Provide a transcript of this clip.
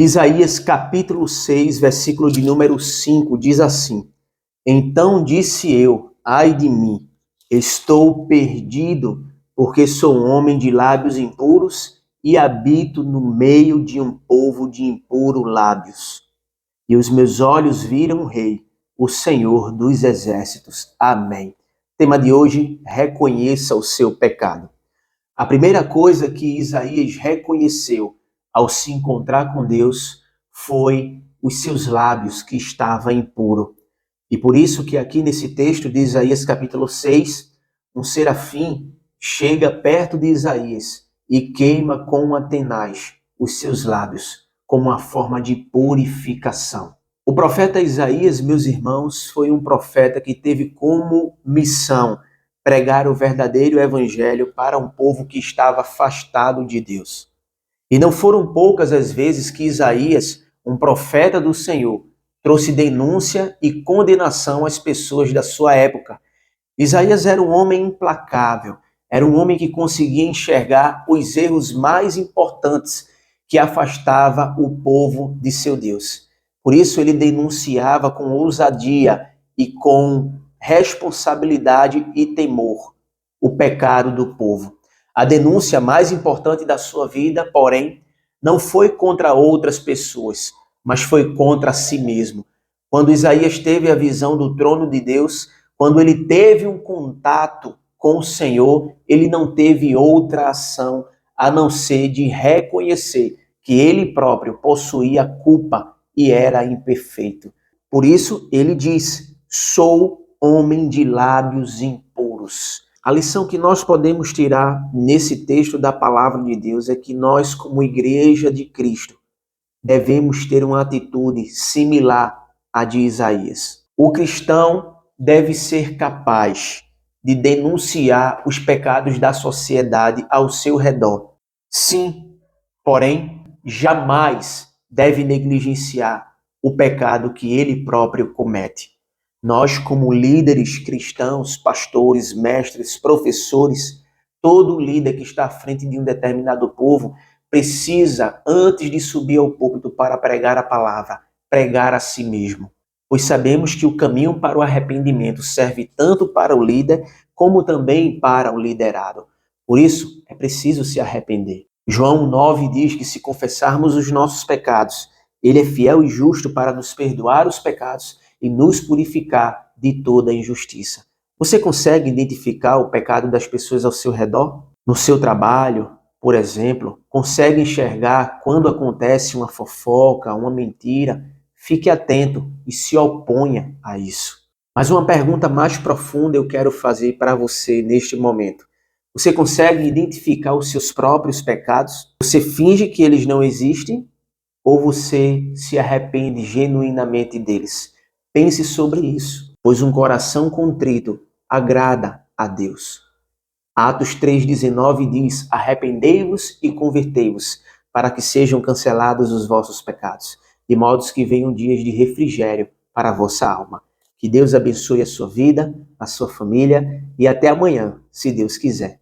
Isaías capítulo 6, versículo de número 5, diz assim: Então disse eu, ai de mim, estou perdido, porque sou um homem de lábios impuros e habito no meio de um povo de impuros lábios. E os meus olhos viram o Rei, o Senhor dos Exércitos. Amém. Tema de hoje: reconheça o seu pecado. A primeira coisa que Isaías reconheceu ao se encontrar com Deus foi os seus lábios que estavam impuros. E por isso que aqui nesse texto de Isaías capítulo 6, um serafim chega perto de Isaías e queima com uma tenaz os seus lábios, como uma forma de purificação. O profeta Isaías, meus irmãos, foi um profeta que teve como missão pregar o verdadeiro evangelho para um povo que estava afastado de Deus. E não foram poucas as vezes que Isaías, um profeta do Senhor, trouxe denúncia e condenação às pessoas da sua época. Isaías era um homem implacável, era um homem que conseguia enxergar os erros mais importantes que afastava o povo de seu Deus. Por isso ele denunciava com ousadia e com responsabilidade e temor o pecado do povo. A denúncia mais importante da sua vida, porém, não foi contra outras pessoas, mas foi contra si mesmo. Quando Isaías teve a visão do trono de Deus, quando ele teve um contato com o Senhor, ele não teve outra ação a não ser de reconhecer que ele próprio possuía culpa e era imperfeito. Por isso ele diz: sou homem de lábios impuros. A lição que nós podemos tirar nesse texto da palavra de Deus é que nós, como igreja de Cristo, devemos ter uma atitude similar à de Isaías. O cristão deve ser capaz de denunciar os pecados da sociedade ao seu redor. Sim, porém, jamais deve negligenciar o pecado que ele próprio comete. Nós, como líderes cristãos, pastores, mestres, professores, todo líder que está à frente de um determinado povo precisa, antes de subir ao púlpito para pregar a palavra, pregar a si mesmo. Pois sabemos que o caminho para o arrependimento serve tanto para o líder como também para o liderado. Por isso, é preciso se arrepender. João 9 diz que se confessarmos os nossos pecados, ele é fiel e justo para nos perdoar os pecados e nos purificar de toda injustiça. Você consegue identificar o pecado das pessoas ao seu redor? No seu trabalho, por exemplo, consegue enxergar quando acontece uma fofoca, uma mentira? Fique atento e se oponha a isso. Mas uma pergunta mais profunda eu quero fazer para você neste momento. Você consegue identificar os seus próprios pecados? Você finge que eles não existem? Ou você se arrepende genuinamente deles? Pense sobre isso, pois um coração contrito agrada a Deus. Atos 3,19 diz: arrependei-vos e convertei-vos, para que sejam cancelados os vossos pecados, de modo que venham dias de refrigério para a vossa alma. Que Deus abençoe a sua vida, a sua família e até amanhã, se Deus quiser.